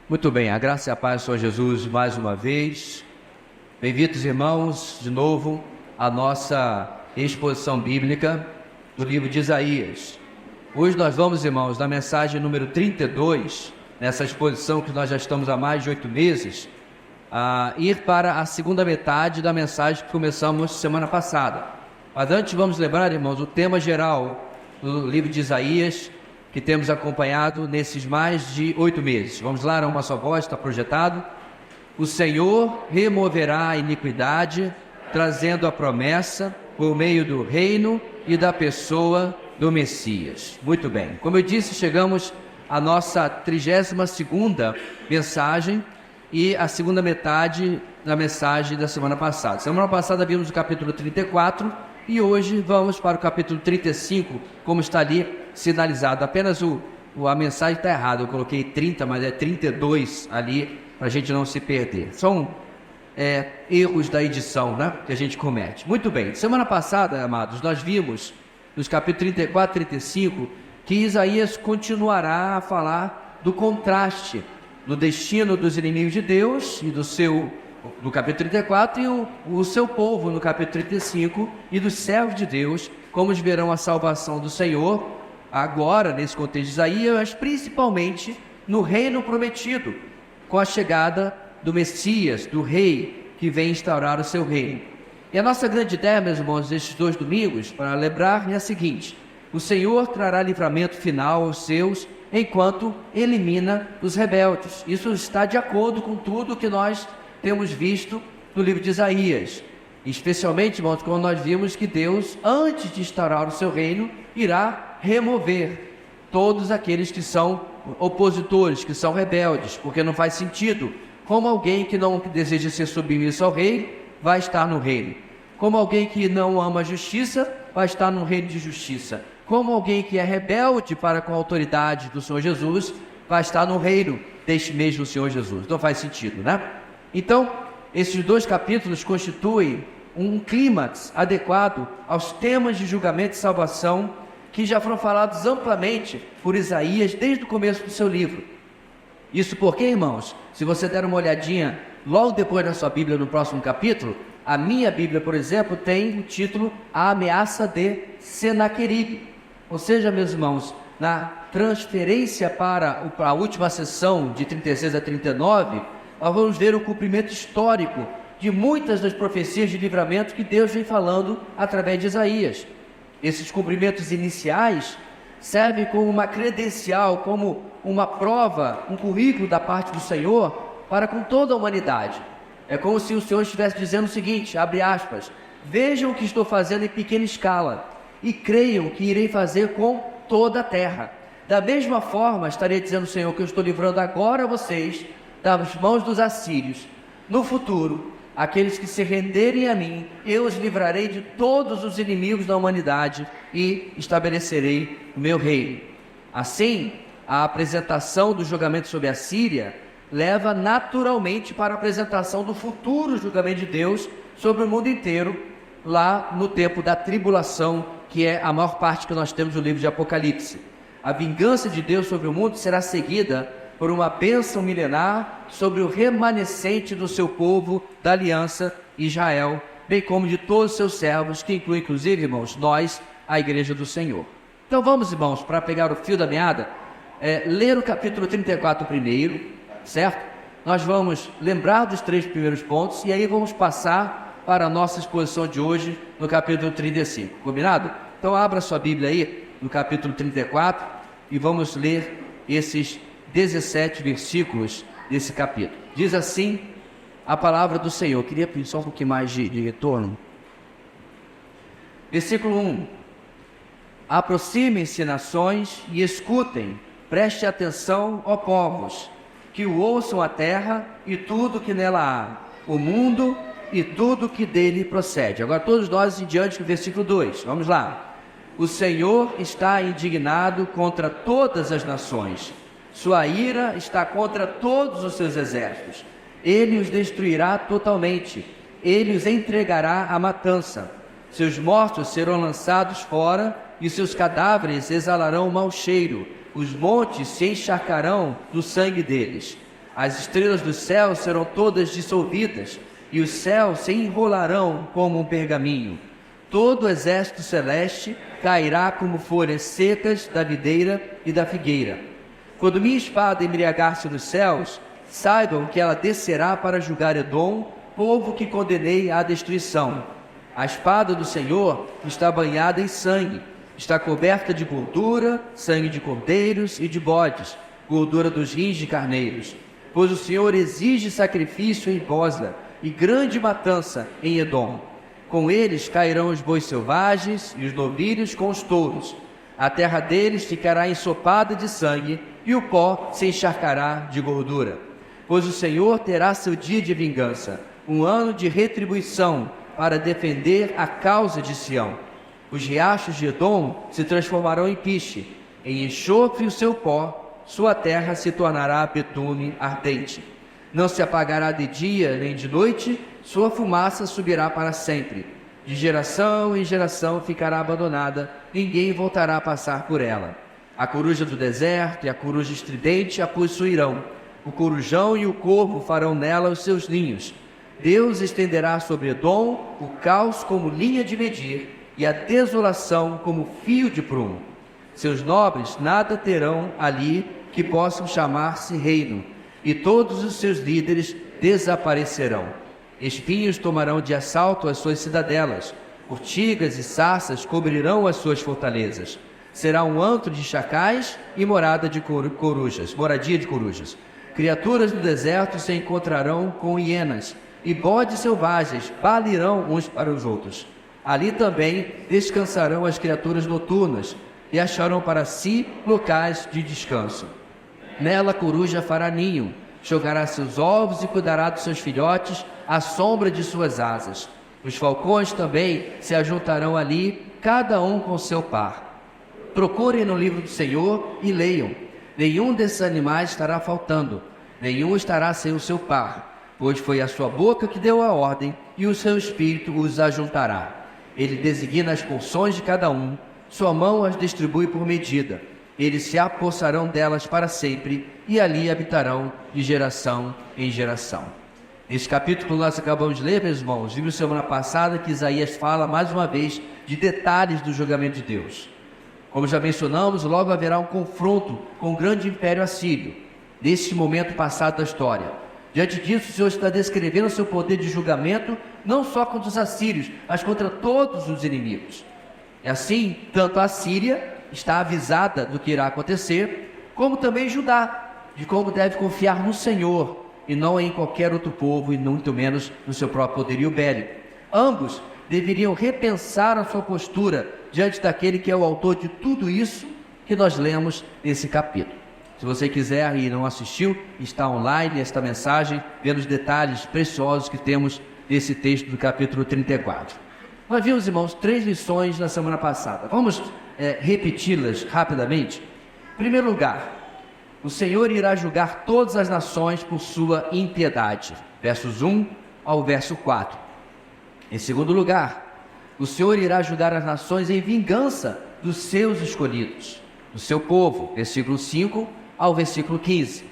Muito bem, a graça e a paz do Senhor Jesus mais uma vez. Bem-vindos, irmãos, de novo à nossa exposição bíblica do livro de Isaías. Hoje nós vamos, irmãos, na mensagem número 32, nessa exposição que nós já estamos há mais de 8 meses, ir para a segunda metade da mensagem que começamos semana passada. Mas antes vamos lembrar, irmãos, o tema geral do livro de Isaías, que temos acompanhado nesses mais de 8 meses. Vamos lá, uma só voz, está projetado. O Senhor removerá a iniquidade, trazendo a promessa por meio do reino e da pessoa do Messias. Muito bem, como eu disse, chegamos à nossa 32ª mensagem e a segunda metade da mensagem da semana passada. Semana passada vimos o capítulo 34 e hoje vamos para o capítulo 35, como está ali sinalizado. Apenas a mensagem está errada, eu coloquei 30, mas é 32 ali, para a gente não se perder. São erros da edição, né, que a gente comete. Muito bem, semana passada, amados, nós vimos nos capítulos 34 e 35 que Isaías continuará a falar do contraste do destino dos inimigos de Deus e do capítulo 34 e o seu povo no capítulo 35 e dos servos de Deus, como verão a salvação do Senhor agora nesse contexto de Isaías, mas principalmente no reino prometido, com a chegada do Messias, do rei que vem instaurar o seu reino. E a nossa grande ideia, meus irmãos, destes 2 domingos, para lembrar, é a seguinte: o Senhor trará livramento final aos seus, enquanto elimina os rebeldes. Isso está de acordo com tudo que nós temos visto no livro de Isaías, especialmente, irmãos, quando nós vimos que Deus, antes de instaurar o seu reino, irá remover todos aqueles que são opositores, que são rebeldes, porque não faz sentido como alguém que não deseja ser submisso ao rei vai estar no reino, como alguém que não ama a justiça vai estar no reino de justiça, como alguém que é rebelde para com a autoridade do Senhor Jesus vai estar no reino deste mesmo Senhor Jesus. Não faz sentido, né? Então, esses 2 capítulos constituem um clímax adequado aos temas de julgamento e salvação que já foram falados amplamente por Isaías desde o começo do seu livro. Isso porque, irmãos, se você der uma olhadinha logo depois na sua Bíblia no próximo capítulo, a minha Bíblia, por exemplo, tem o título A Ameaça de Senaqueribe. Ou seja, meus irmãos, na transferência para a última sessão de 36 a 39, nós vamos ver o cumprimento histórico de muitas das profecias de livramento que Deus vem falando através de Isaías. Esses cumprimentos iniciais servem como uma credencial, como uma prova, um currículo da parte do Senhor para com toda a humanidade. É como se o Senhor estivesse dizendo o seguinte, abre aspas: vejam o que estou fazendo em pequena escala e creiam que irei fazer com toda a terra. Da mesma forma, estaria dizendo o Senhor que eu estou livrando agora vocês das mãos dos assírios. No futuro, aqueles que se renderem a mim, eu os livrarei de todos os inimigos da humanidade e estabelecerei o meu reino. Assim, a apresentação do julgamento sobre a Síria leva naturalmente para a apresentação do futuro julgamento de Deus sobre o mundo inteiro, lá no tempo da tribulação, que é a maior parte que nós temos no livro de Apocalipse. A vingança de Deus sobre o mundo será seguida por uma bênção milenar sobre o remanescente do seu povo da aliança Israel, bem como de todos os seus servos, que inclui inclusive, irmãos, nós, a igreja do Senhor. Então vamos, irmãos, para pegar o fio da meada, ler o capítulo 34 primeiro, certo? Nós vamos lembrar dos 3 primeiros pontos e aí vamos passar para a nossa exposição de hoje no capítulo 35, combinado? Então abra sua Bíblia aí no capítulo 34 e vamos ler esses 17 versículos desse capítulo. Diz assim a palavra do Senhor. Eu queria pedir só um pouquinho mais de retorno. Versículo 1: aproximem-se, nações, e escutem, preste atenção, ó povos, que o ouçam a terra e tudo que nela há, o mundo e tudo que dele procede. Agora todos nós em diante do versículo 2, vamos lá. O Senhor está indignado contra todas as nações, sua ira está contra todos os seus exércitos. Ele os destruirá totalmente, ele os entregará à matança. Seus mortos serão lançados fora e seus cadáveres exalarão mau cheiro. Os montes se encharcarão do sangue deles. As estrelas do céu serão todas dissolvidas, e os céus se enrolarão como um pergaminho. Todo o exército celeste cairá como folhas secas da videira e da figueira. Quando minha espada embriagar-se nos céus, saibam que ela descerá para julgar Edom, povo que condenei à destruição. A espada do Senhor está banhada em sangue, está coberta de gordura, sangue de cordeiros e de bodes, gordura dos rins de carneiros. Pois o Senhor exige sacrifício em Bosra e grande matança em Edom. Com eles cairão os bois selvagens e os novilhos com os touros. A terra deles ficará ensopada de sangue e o pó se encharcará de gordura. Pois o Senhor terá seu dia de vingança, um ano de retribuição para defender a causa de Sião. Os riachos de Edom se transformarão em piche, em enxofre o seu pó, sua terra se tornará betume ardente. Não se apagará de dia nem de noite, sua fumaça subirá para sempre. De geração em geração ficará abandonada, ninguém voltará a passar por ela. A coruja do deserto e a coruja estridente a possuirão. O corujão e o corvo farão nela os seus ninhos. Deus estenderá sobre Edom o caos como linha de medir e a desolação como fio de prumo. Seus nobres nada terão ali que possam chamar-se reino, e todos os seus líderes desaparecerão. Espinhos tomarão de assalto as suas cidadelas, urtigas e sarças cobrirão as suas fortalezas. Será um antro de chacais e moradia de corujas. Criaturas do deserto se encontrarão com hienas, e bodes selvagens balirão uns para os outros. Ali também descansarão as criaturas noturnas, e acharão para si locais de descanso. Nela a coruja fará ninho, jogará seus ovos e cuidará dos seus filhotes à sombra de suas asas. Os falcões também se ajuntarão ali, cada um com seu par. Procurem no livro do Senhor e leiam. Nenhum desses animais estará faltando, nenhum estará sem o seu par, pois foi a sua boca que deu a ordem, e o seu espírito os ajuntará. Ele designa as porções de cada um, sua mão as distribui por medida. Eles se apossarão delas para sempre, e ali habitarão de geração em geração. Nesse capítulo que nós acabamos de ler, meus irmãos, vimos semana passada que Isaías fala mais uma vez de detalhes do julgamento de Deus. Como já mencionamos, logo haverá um confronto com o grande império assírio, nesse momento passado da história. Diante disso, o Senhor está descrevendo o seu poder de julgamento, não só contra os assírios, mas contra todos os inimigos. E assim, tanto a Síria está avisada do que irá acontecer, como também Judá, de como deve confiar no Senhor, e não em qualquer outro povo, e muito menos no seu próprio poderio bélico. Ambos deveriam repensar a sua postura diante daquele que é o autor de tudo isso que nós lemos nesse capítulo. Se você quiser e não assistiu, está online esta mensagem, vendo os detalhes preciosos que temos nesse texto do capítulo 34. Nós vimos, irmãos, 3 lições na semana passada. Vamos repeti-las rapidamente. Em primeiro lugar, o Senhor irá julgar todas as nações por sua impiedade. Versos 1 ao verso 4. Em segundo lugar, o Senhor irá julgar as nações em vingança dos seus escolhidos, do seu povo. Versículo 5 ao versículo 15.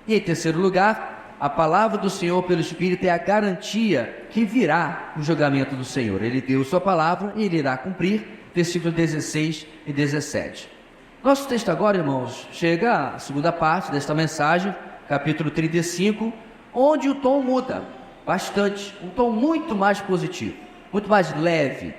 E em terceiro lugar, a palavra do Senhor pelo Espírito é a garantia que virá o julgamento do Senhor. Ele deu sua palavra e ele irá cumprir. Versículos 16 e 17. Nosso texto agora, irmãos, chega à segunda parte desta mensagem, capítulo 35, onde o tom muda bastante, um tom muito mais positivo, muito mais leve.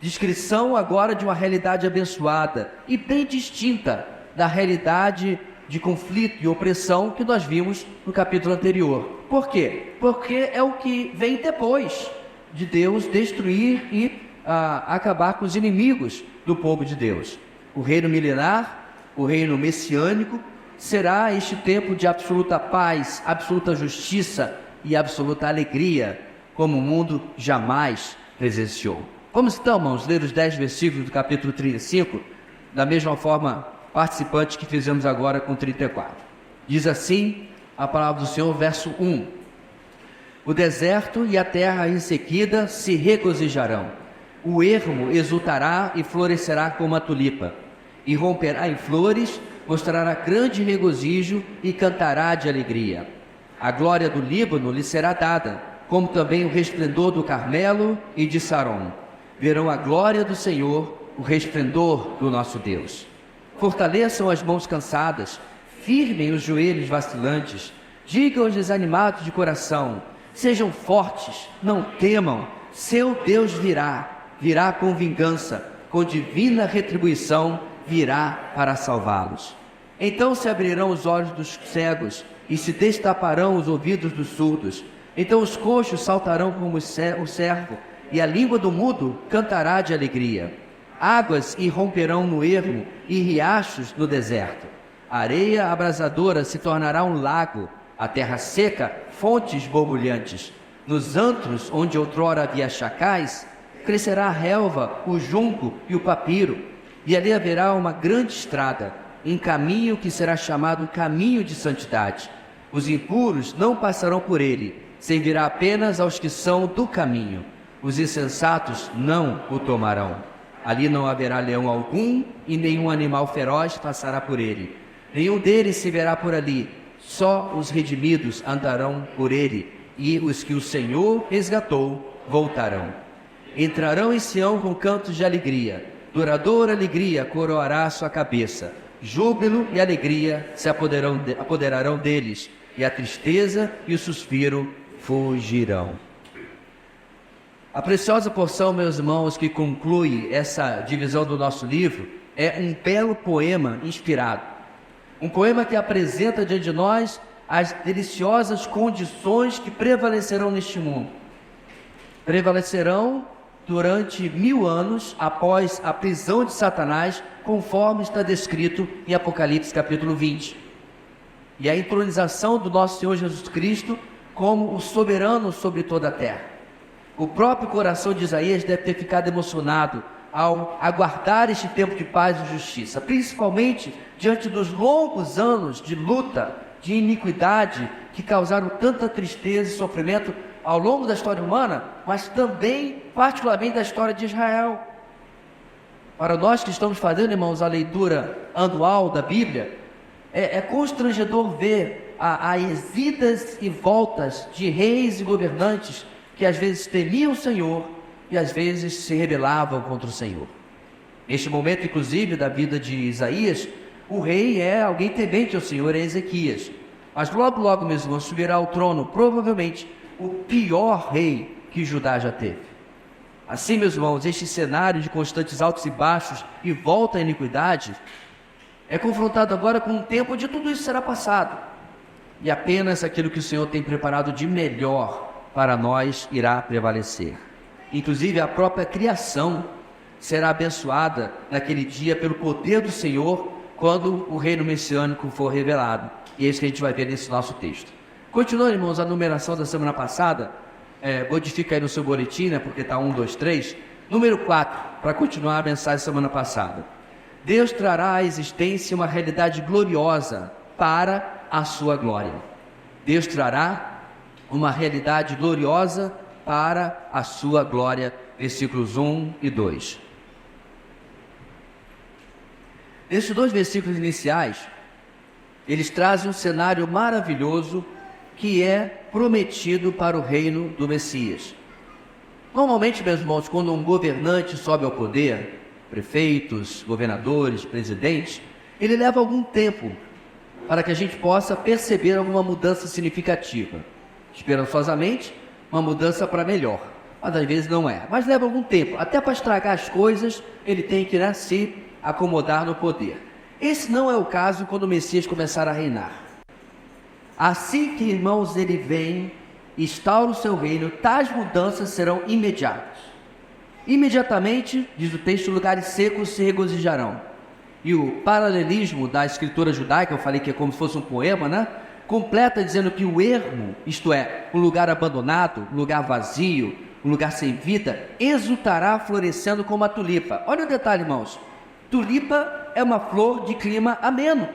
Descrição agora de uma realidade abençoada e bem distinta da realidade de conflito e opressão que nós vimos no capítulo anterior. Por quê? Porque é o que vem depois de Deus destruir e acabar com os inimigos do povo de Deus. O reino milenar, o reino messiânico, será este tempo de absoluta paz, absoluta justiça e absoluta alegria, como o mundo jamais presenciou. Vamos então, irmãos, ler os 10 versículos do capítulo 35, da mesma forma participante que fizemos agora com 34. Diz assim a palavra do Senhor, verso 1. O deserto e a terra ressequida se regozijarão. O ermo exultará e florescerá como a tulipa, e romperá em flores, mostrará grande regozijo e cantará de alegria. A glória do Líbano lhe será dada, como também o resplendor do Carmelo e de Saron. Verão a glória do Senhor, o resplendor do nosso Deus. Fortaleçam as mãos cansadas, firmem os joelhos vacilantes, digam aos desanimados de coração, sejam fortes, não temam, seu Deus virá com vingança, com divina retribuição, virá para salvá-los. Então se abrirão os olhos dos cegos e se destaparão os ouvidos dos surdos. Então os coxos saltarão como o cervo e a língua do mudo cantará de alegria. Águas irromperão no ermo e riachos no deserto. A areia abrasadora se tornará um lago, a terra seca, fontes borbulhantes. Nos antros onde outrora havia chacais, crescerá a relva, o junco e o papiro, e ali haverá uma grande estrada, um caminho que será chamado caminho de santidade. Os impuros não passarão por ele, servirá apenas aos que são do caminho. Os insensatos não o tomarão. Ali não haverá leão algum e nenhum animal feroz passará por ele. Nenhum deles se verá por ali, só os redimidos andarão por ele, e os que o Senhor resgatou voltarão. Entrarão em Sião com cantos de alegria, duradoura alegria coroará sua cabeça, júbilo e alegria se apoderarão deles, e a tristeza e o suspiro fugirão. A preciosa porção, meus irmãos, que conclui essa divisão do nosso livro, é um belo poema inspirado. Um poema que apresenta diante de nós as deliciosas condições que prevalecerão neste mundo. Prevalecerão durante 1000 anos após a prisão de Satanás, conforme está descrito em Apocalipse capítulo 20. E a entronização do nosso Senhor Jesus Cristo como o soberano sobre toda a terra. O próprio coração de Isaías deve ter ficado emocionado ao aguardar este tempo de paz e justiça, principalmente diante dos longos anos de luta, de iniquidade, que causaram tanta tristeza e sofrimento ao longo da história humana, mas também, particularmente, da história de Israel. Para nós que estamos fazendo, irmãos, a leitura anual da Bíblia, é constrangedor ver as idas e voltas de reis e governantes que às vezes temiam o Senhor e às vezes se rebelavam contra o Senhor. Neste momento, inclusive, da vida de Isaías, o rei é alguém temente ao Senhor, é Ezequias. Mas logo, logo, meus irmãos, subirá ao trono, provavelmente, o pior rei que Judá já teve. Assim, meus irmãos, este cenário de constantes altos e baixos e volta à iniquidade é confrontado agora com um tempo onde tudo isso será passado. E apenas aquilo que o Senhor tem preparado de melhor para nós irá prevalecer. Inclusive a própria criação será abençoada naquele dia pelo poder do Senhor, quando o reino messiânico for revelado. E é isso que a gente vai ver nesse nosso texto. Continuando, irmãos, a numeração da semana passada, modifica aí no seu boletim, né, porque está 1, 2, 3. Número 4, para continuar a mensagem da semana passada. Deus trará à existência uma realidade gloriosa para a sua glória. Deus trará uma realidade gloriosa para a sua glória, versículos 1 e 2. Esses dois versículos iniciais, eles trazem um cenário maravilhoso que é prometido para o reino do Messias. Normalmente, meus irmãos, quando um governante sobe ao poder, prefeitos, governadores, presidentes, ele leva algum tempo para que a gente possa perceber alguma mudança significativa. Esperançosamente, uma mudança para melhor, mas às vezes não é. Mas leva algum tempo, até para estragar as coisas, ele tem que se acomodar no poder. Esse não é o caso quando o Messias começar a reinar. Assim que, irmãos, ele vem, instaura o seu reino, tais mudanças serão imediatas. Imediatamente, diz o texto, lugares secos se regozijarão. E o paralelismo da escritura judaica, eu falei que é como se fosse um poema, né? Completa dizendo que o ermo, isto é, um lugar abandonado, um lugar vazio, um lugar sem vida, exultará florescendo como a tulipa. Olha o detalhe, irmãos. Tulipa é uma flor de clima ameno.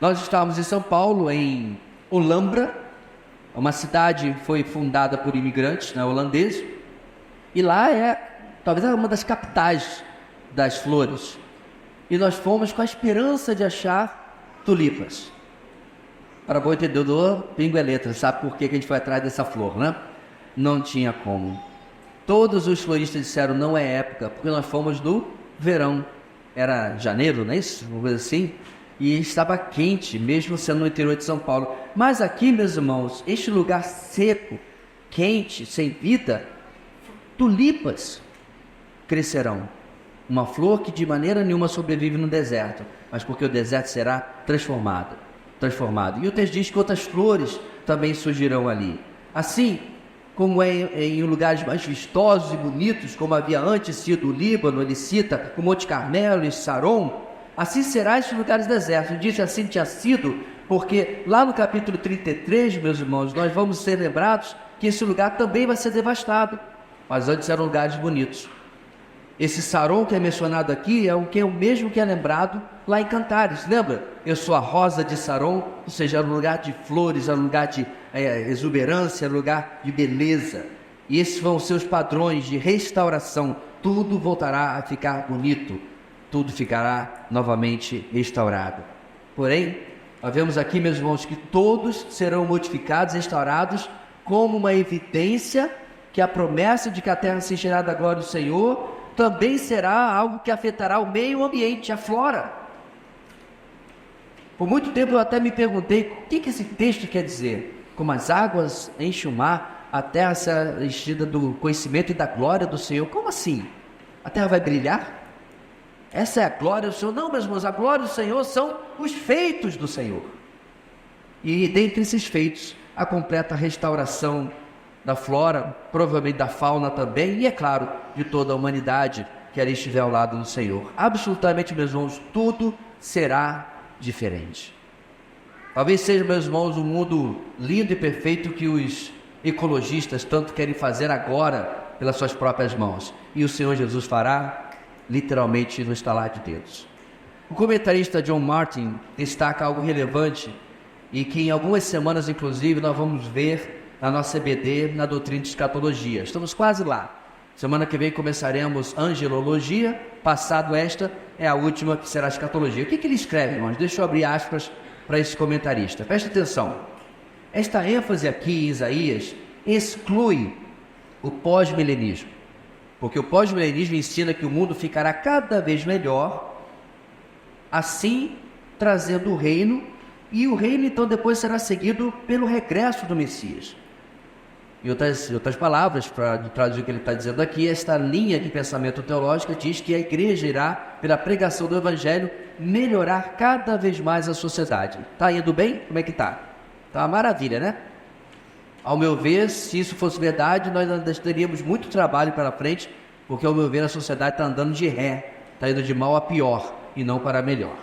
Nós estávamos em São Paulo, em Olambra, uma cidade que foi fundada por imigrantes, né, holandeses, e lá talvez uma das capitais das flores. E nós fomos com a esperança de achar tulipas. Para bom entendedor, pingo é letra. Sabe por que a gente foi atrás dessa flor, né? Não tinha como. Todos os floristas disseram, não é época, porque nós fomos no verão. Era janeiro, não é isso? Uma coisa assim. E estava quente, mesmo sendo no interior de São Paulo. Mas aqui, meus irmãos, este lugar seco, quente, sem vida, tulipas crescerão. Uma flor que de maneira nenhuma sobrevive no deserto, mas porque o deserto será transformado. E o texto diz que outras flores também surgirão ali. Assim como é em lugares mais vistosos e bonitos, como havia antes sido o Líbano, ele cita o Monte Carmelo e Saron, assim será estes lugares desertos. Diz assim tinha sido, porque lá no capítulo 33, meus irmãos, nós vamos ser lembrados que esse lugar também vai ser devastado, mas antes eram lugares bonitos. Esse Saron que é mencionado aqui é o mesmo que é lembrado lá em Cantares, lembra? Eu sou a rosa de Saron, ou seja, era um lugar de flores, era um lugar de exuberância, era um lugar de beleza. E esses vão ser os padrões de restauração. Tudo voltará a ficar bonito, tudo ficará novamente restaurado. Porém, nós vemos aqui, meus irmãos, que todos serão modificados, restaurados, como uma evidência que a promessa de que a terra se encherá da glória do Senhor também será algo que afetará o meio ambiente, a flora. Por muito tempo eu até me perguntei o que esse texto quer dizer. Como as águas enchem o mar, a terra será enchida do conhecimento e da glória do Senhor. Como assim? A terra vai brilhar? Essa é a glória do Senhor? Não, meus irmãos, a glória do Senhor são os feitos do Senhor. E dentre esses feitos, a completa restauração da flora, provavelmente da fauna também, e é claro, de toda a humanidade que ali estiver ao lado do Senhor. Absolutamente, meus irmãos, tudo será diferente. Talvez seja, meus irmãos, um mundo lindo e perfeito que os ecologistas tanto querem fazer agora pelas suas próprias mãos, e o Senhor Jesus fará literalmente no estalar de dedos. O comentarista John Martin destaca algo relevante e que em algumas semanas, inclusive, nós vamos ver na nossa EBD, na doutrina de escatologia. Estamos quase lá. Semana que vem começaremos angelologia, passado esta é a última que será escatologia. O que ele escreve, irmãos? Deixa eu abrir aspas para esse comentarista. Preste atenção. Esta ênfase aqui em Isaías exclui o pós-milenismo, porque o pós-milenismo ensina que o mundo ficará cada vez melhor, assim trazendo o reino, e o reino então depois será seguido pelo regresso do Messias. Em outras palavras, para traduzir o que ele está dizendo aqui, esta linha de pensamento teológico diz que a igreja irá, pela pregação do evangelho, melhorar cada vez mais a sociedade. Está indo bem? Como é que está? Está uma maravilha, né? Ao meu ver, se isso fosse verdade, nós ainda teríamos muito trabalho pela frente, porque ao meu ver a sociedade está andando de ré, está indo de mal a pior e não para melhor.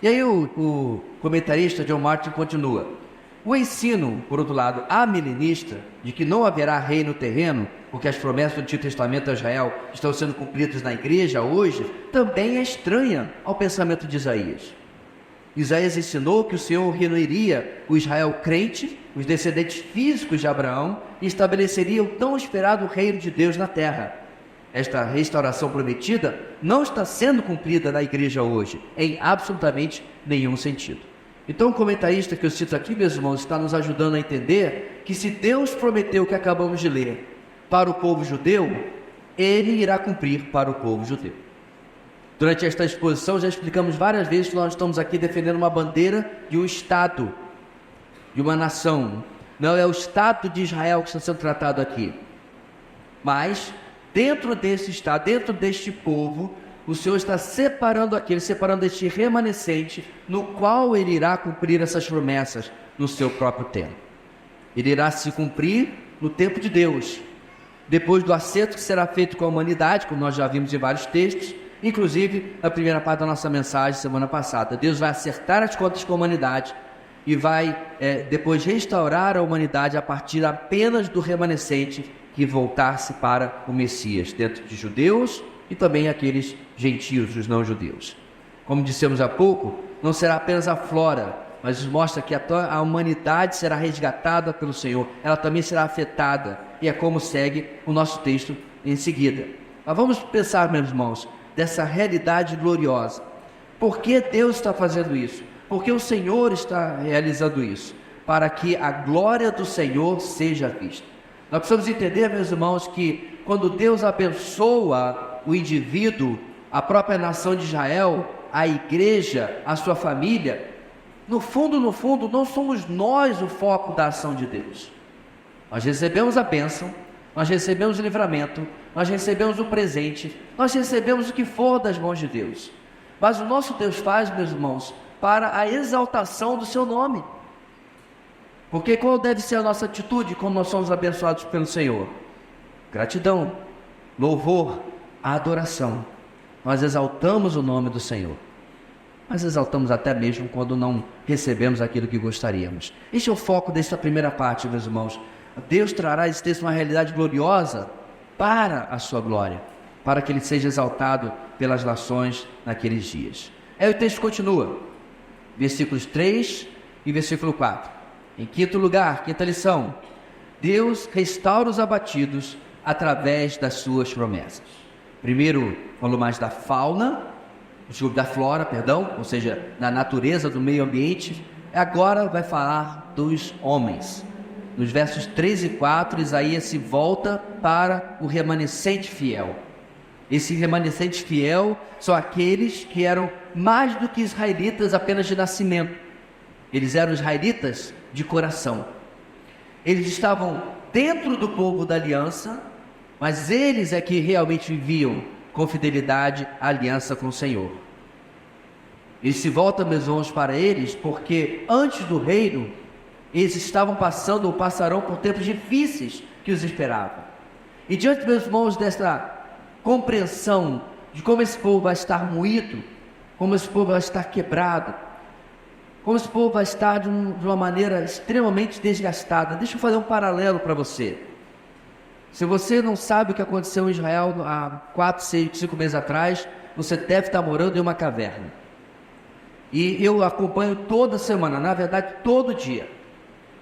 E aí o comentarista John Martin continua. O ensino, por outro lado, amilenista, de que não haverá reino terreno, porque as promessas do Antigo Testamento a Israel estão sendo cumpridas na igreja hoje, também é estranha ao pensamento de Isaías. Isaías ensinou que o Senhor reuniria o Israel crente, os descendentes físicos de Abraão, e estabeleceria o tão esperado reino de Deus na terra. Esta restauração prometida não está sendo cumprida na igreja hoje, em absolutamente nenhum sentido. Então o comentarista que eu cito aqui, meus irmãos, está nos ajudando a entender que se Deus prometeu o que acabamos de ler para o povo judeu, Ele irá cumprir para o povo judeu. Durante esta exposição já explicamos várias vezes que nós estamos aqui defendendo uma bandeira de um Estado, de uma nação. Não é o Estado de Israel que está sendo tratado aqui, mas dentro desse Estado, dentro deste povo, o Senhor está separando este remanescente, no qual Ele irá cumprir essas promessas no seu próprio tempo. Ele irá se cumprir no tempo de Deus, depois do acerto que será feito com a humanidade, como nós já vimos em vários textos, inclusive na primeira parte da nossa mensagem semana passada. Deus vai acertar as contas com a humanidade e vai depois restaurar a humanidade a partir apenas do remanescente que voltar-se para o Messias, dentro de judeus e também aqueles gentios, os não-judeus. Como dissemos há pouco, não será apenas a flora, mas isso mostra que a humanidade será resgatada pelo Senhor, ela também será afetada, e é como segue o nosso texto em seguida. Mas vamos pensar, meus irmãos, dessa realidade gloriosa. Por que Deus está fazendo isso? porque o Senhor está realizando isso, para que a glória do Senhor seja vista. Nós precisamos entender, meus irmãos, que quando Deus abençoa o indivíduo, a própria nação de Israel, a igreja, a sua família, no fundo, não somos nós o foco da ação de Deus. Nós recebemos a bênção, nós recebemos o livramento, nós recebemos o presente, nós recebemos o que for das mãos de Deus. Mas o nosso Deus faz, meus irmãos, para a exaltação do seu nome. Porque qual deve ser a nossa atitude quando nós somos abençoados pelo Senhor? Gratidão, louvor, adoração. Nós exaltamos o nome do Senhor. Nós exaltamos até mesmo quando não recebemos aquilo que gostaríamos. Este é o foco desta primeira parte, meus irmãos. Deus trará esse texto uma realidade gloriosa para a sua glória, para que ele seja exaltado pelas nações naqueles dias. Aí o texto continua, versículos 3 e versículo 4. Em quinto lugar, quinta lição, Deus restaura os abatidos através das suas promessas. Primeiro, falou mais da flora, ou seja, da natureza, do meio ambiente. Agora vai falar dos homens. Nos versos 3 e 4, Isaías se volta para o remanescente fiel. Esse remanescente fiel são aqueles que eram mais do que israelitas apenas de nascimento. Eles eram israelitas de coração. Eles estavam dentro do povo da aliança, mas eles é que realmente viviam com fidelidade a aliança com o Senhor. Eles se voltam, meus irmãos, para eles, porque antes do reino, eles estavam passando ou passarão por tempos difíceis que os esperavam. E diante, meus irmãos, dessa compreensão de como esse povo vai estar moído, como esse povo vai estar quebrado, como esse povo vai estar de uma maneira extremamente desgastada. Deixa eu fazer um paralelo para você. Se você não sabe o que aconteceu em Israel há 4, 5 meses atrás, você deve estar morando em uma caverna. E eu acompanho toda semana, na verdade todo dia,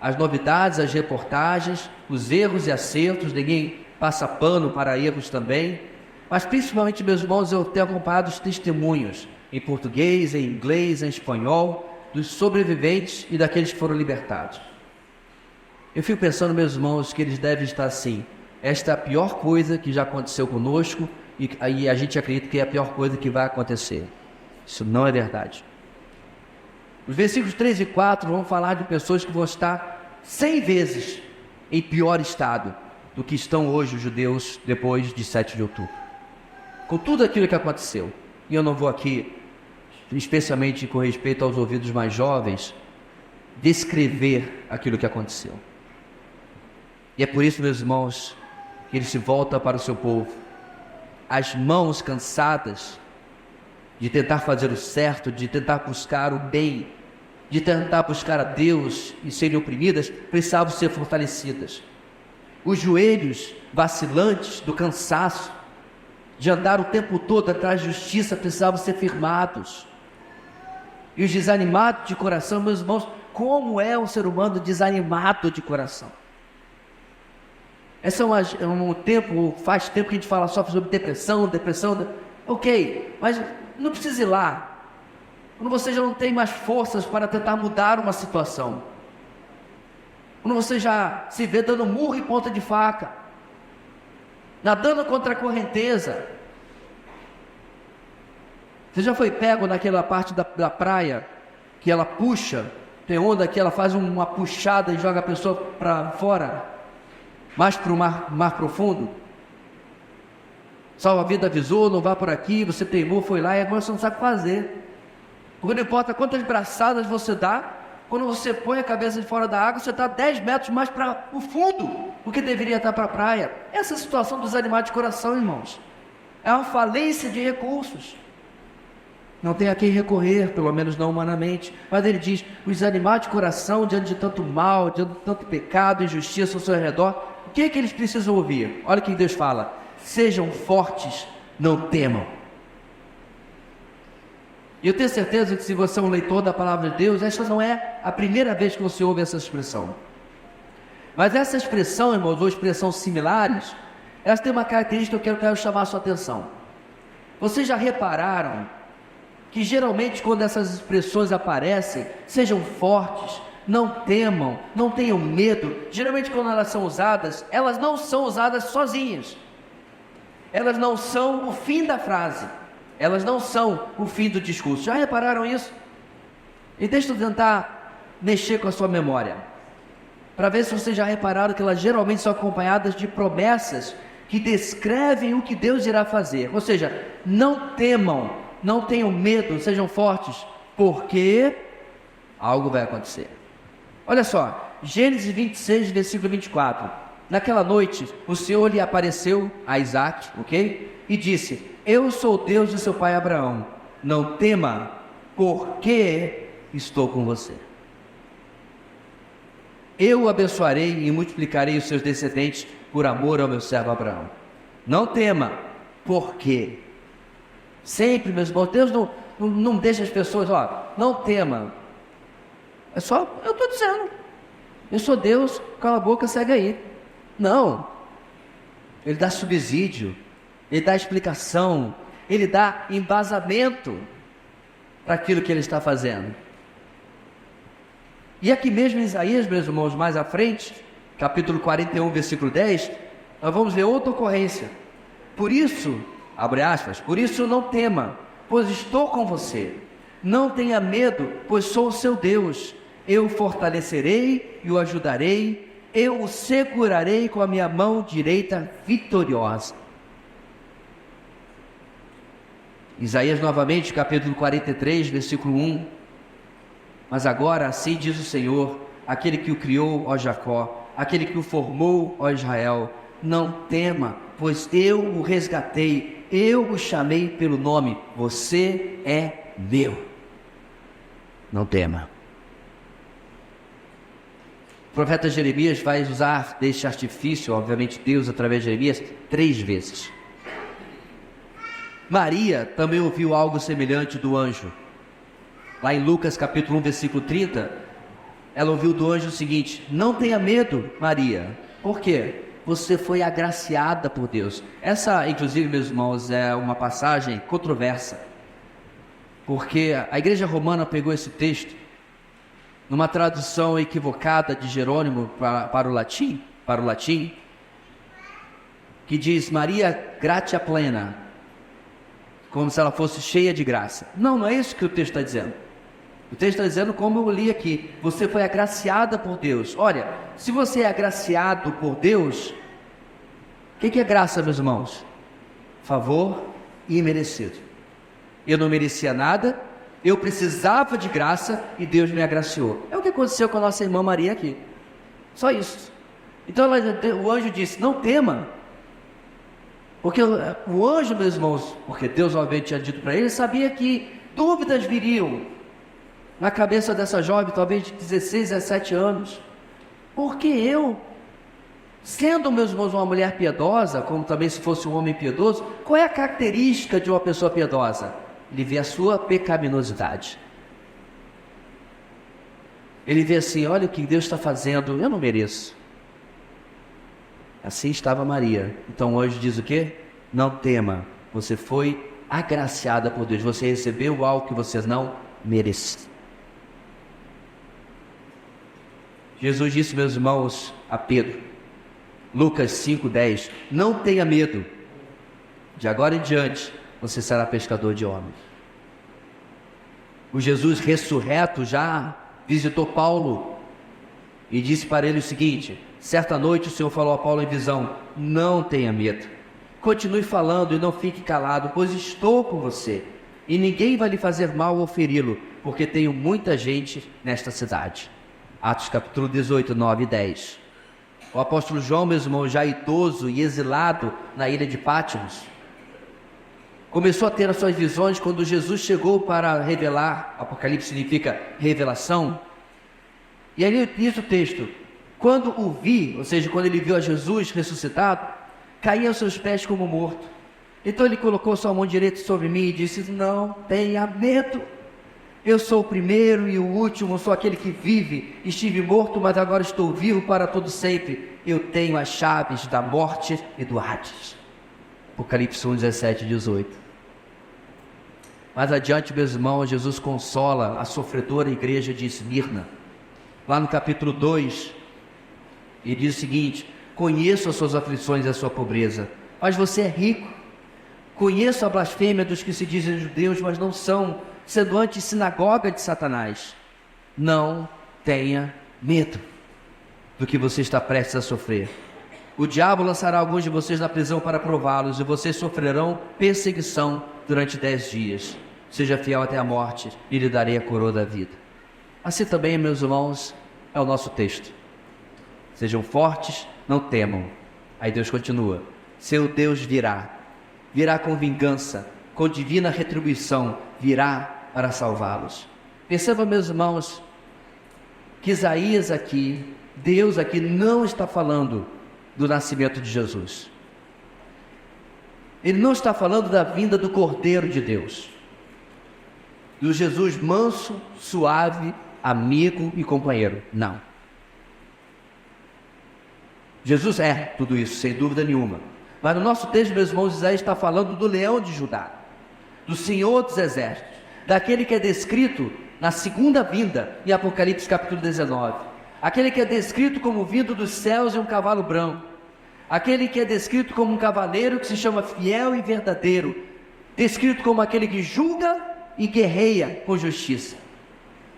as novidades, as reportagens, os erros e acertos. Ninguém passa pano para erros também, mas principalmente, meus irmãos, eu tenho acompanhado os testemunhos em português, em inglês, em espanhol, dos sobreviventes e daqueles que foram libertados. Eu fico pensando, meus irmãos, que eles devem estar assim: esta é a pior coisa que já aconteceu conosco, e aí a gente acredita que é a pior coisa que vai acontecer. Isso não é verdade. Os versículos 3 e 4 vão falar de pessoas que vão estar 100 vezes em pior estado do que estão hoje os judeus depois de 7 de outubro. Com tudo aquilo que aconteceu, e eu não vou aqui, especialmente com respeito aos ouvidos mais jovens, descrever aquilo que aconteceu. E é por isso, meus irmãos, que ele se volta para o seu povo, as mãos cansadas de tentar fazer o certo, de tentar buscar o bem, de tentar buscar a Deus e serem oprimidas, precisavam ser fortalecidas. Os joelhos vacilantes do cansaço, de andar o tempo todo atrás de justiça, precisavam ser firmados. E os desanimados de coração, meus irmãos, como é um ser humano desanimado de coração? Esse faz tempo que a gente fala só sobre depressão, ok, mas não precisa ir lá. Quando você já não tem mais forças para tentar mudar uma situação, quando você já se vê dando murro e ponta de faca, nadando contra a correnteza. Você já foi pego naquela parte da praia que ela puxa, tem onda que ela faz uma puxada e joga a pessoa para fora, mais para o mar profundo? Salva-vida avisou, não vá por aqui, você teimou, foi lá e agora você não sabe fazer. Porque não importa quantas braçadas você dá, quando você põe a cabeça de fora da água, você está 10 metros mais para o fundo do que deveria estar para a praia. Essa é a situação dos animais de coração, irmãos. É uma falência de recursos. Não tem a quem recorrer, pelo menos não humanamente. Mas ele diz: os animais de coração, diante de tanto mal, diante de tanto pecado, injustiça ao seu redor, o que é que eles precisam ouvir? Olha o que Deus fala: sejam fortes, não temam. E eu tenho certeza que se você é um leitor da palavra de Deus, esta não é a primeira vez que você ouve essa expressão. Mas essa expressão, irmãos, ou expressões similares, elas têm uma característica que eu quero chamar a sua atenção. Vocês já repararam que geralmente quando essas expressões aparecem, sejam fortes, não temam, não tenham medo. Geralmente quando elas são usadas, elas não são usadas sozinhas. Elas não são o fim da frase, elas não são o fim do discurso. Já repararam isso? E deixa eu tentar mexer com a sua memória, para ver se vocês já repararam que elas geralmente são acompanhadas de promessas que descrevem o que Deus irá fazer. Ou seja, não temam, não tenham medo, sejam fortes, porque algo vai acontecer. Olha só, Gênesis 26, versículo 24. Naquela noite, o Senhor lhe apareceu a Isaac, ok? E disse: eu sou o Deus de seu pai Abraão, não tema, porque estou com você. Eu o abençoarei e multiplicarei os seus descendentes por amor ao meu servo Abraão. Não tema, porque sempre, meus irmãos, Deus não deixa as pessoas, não tema. É só, eu estou dizendo, eu sou Deus, cala a boca, segue aí. Não, Ele dá subsídio, Ele dá explicação, Ele dá embasamento para aquilo que Ele está fazendo. E aqui mesmo em Isaías, meus irmãos, mais à frente, capítulo 41, versículo 10, nós vamos ver outra ocorrência. Por isso, abre aspas, por isso não tema, pois estou com você. Não tenha medo, pois sou o seu Deus. Eu o fortalecerei e o ajudarei. Eu o segurarei com a minha mão direita vitoriosa. Isaías novamente, capítulo 43, versículo 1. Mas agora assim diz o Senhor, aquele que o criou, ó Jacó, aquele que o formou, ó Israel: não tema, pois eu o resgatei, eu o chamei pelo nome, você é meu. Não tema. O profeta Jeremias vai usar deste artifício, obviamente Deus através de Jeremias, 3 vezes. Maria também ouviu algo semelhante do anjo. Lá em Lucas capítulo 1, versículo 30, ela ouviu do anjo o seguinte: não tenha medo, Maria. Por quê? Você foi agraciada por Deus. Essa, inclusive, meus irmãos, é uma passagem controversa, porque a igreja romana pegou esse texto numa tradução equivocada de Jerônimo para o latim, que diz Maria gratia plena, como se ela fosse cheia de graça. Não é isso que o texto está dizendo. O texto está dizendo, como eu li aqui, você foi agraciada por Deus. Olha, se você é agraciado por Deus, o que é graça, meus irmãos? Favor imerecido. Eu não merecia nada, eu precisava de graça e Deus me agraciou. É o que aconteceu com a nossa irmã Maria aqui. Só isso. Então o anjo disse: não tema. Porque o anjo, meus irmãos, porque Deus obviamente tinha dito para ele, sabia que dúvidas viriam na cabeça dessa jovem, talvez de 16, 17 anos. Porque eu, sendo, meus irmãos, uma mulher piedosa, como também se fosse um homem piedoso, qual é a característica de uma pessoa piedosa? Ele vê a sua pecaminosidade. Ele vê assim: olha o que Deus está fazendo, eu não mereço. Assim estava Maria. Então o anjo diz o quê? Não tema, você foi agraciada por Deus, você recebeu algo que você não merece. Jesus disse, meus irmãos, a Pedro, Lucas 5:10, não tenha medo, de agora em diante você será pescador de homens. O Jesus ressurreto já visitou Paulo e disse para ele o seguinte: certa noite o Senhor falou a Paulo em visão: não tenha medo, continue falando e não fique calado, pois estou com você, e ninguém vai lhe fazer mal ou feri-lo, porque tenho muita gente nesta cidade. Atos capítulo 18, 9 e 10. O apóstolo João, meus irmãos, já idoso e exilado na ilha de Pátimos, começou a ter as suas visões quando Jesus chegou para revelar. Apocalipse significa revelação. E ali diz o texto: quando o vi, ou seja, quando ele viu a Jesus ressuscitado, caía aos seus pés como morto. Então ele colocou sua mão direita sobre mim e disse: não tenha medo, eu sou o primeiro e o último, sou aquele que vive. Estive morto, mas agora estou vivo para todo sempre. Eu tenho as chaves da morte e do Hades. Apocalipse 1, 17 e 18. Mais adiante, meus irmãos, Jesus consola a sofredora igreja de Esmirna. Lá no capítulo 2, ele diz o seguinte: conheço as suas aflições e a sua pobreza, mas você é rico. Conheço a blasfêmia dos que se dizem judeus, mas não são, sendo antes sinagoga de Satanás. Não tenha medo do que você está prestes a sofrer. O diabo lançará alguns de vocês na prisão para prová-los, e vocês sofrerão perseguição durante 10 dias. Seja fiel até a morte, e lhe darei a coroa da vida. Assim também, meus irmãos, é o nosso texto. Sejam fortes, não temam. Aí Deus continua: seu Deus virá com vingança, com divina retribuição, virá para salvá-los. Perceba, meus irmãos, que Isaías aqui, Deus aqui não está falando do nascimento de Jesus. Ele não está falando da vinda do Cordeiro de Deus, do Jesus manso, suave, amigo e companheiro. Não. Jesus é tudo isso, sem dúvida nenhuma. Mas no nosso texto, meus irmãos, Isaías está falando do leão de Judá, do Senhor dos Exércitos, daquele que é descrito na segunda vinda, em Apocalipse capítulo 19. Aquele que é descrito como vindo dos céus em um cavalo branco. Aquele que é descrito como um cavaleiro que se chama fiel e verdadeiro. Descrito como aquele que julga e guerreia com justiça.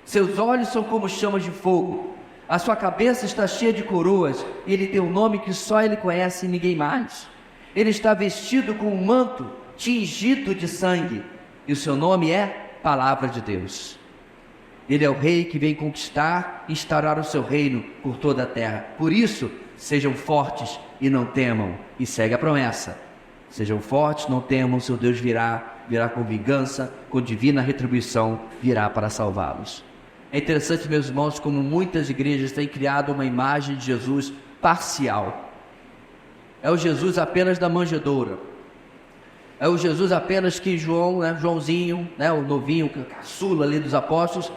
Seus olhos são como chamas de fogo. A sua cabeça está cheia de coroas. E ele tem um nome que só ele conhece e ninguém mais. Ele está vestido com um manto tingido de sangue. E o seu nome é Palavra de Deus. Ele é o rei que vem conquistar e instaurar o seu reino por toda a terra. Por isso, sejam fortes e não temam. E segue a promessa: sejam fortes, não temam, seu Deus virá com vingança, com divina retribuição, virá para salvá-los. É interessante, meus irmãos, como muitas igrejas têm criado uma imagem de Jesus parcial. É o Jesus apenas da manjedoura. É o Jesus apenas que Joãozinho, o novinho, caçula ali dos apóstolos,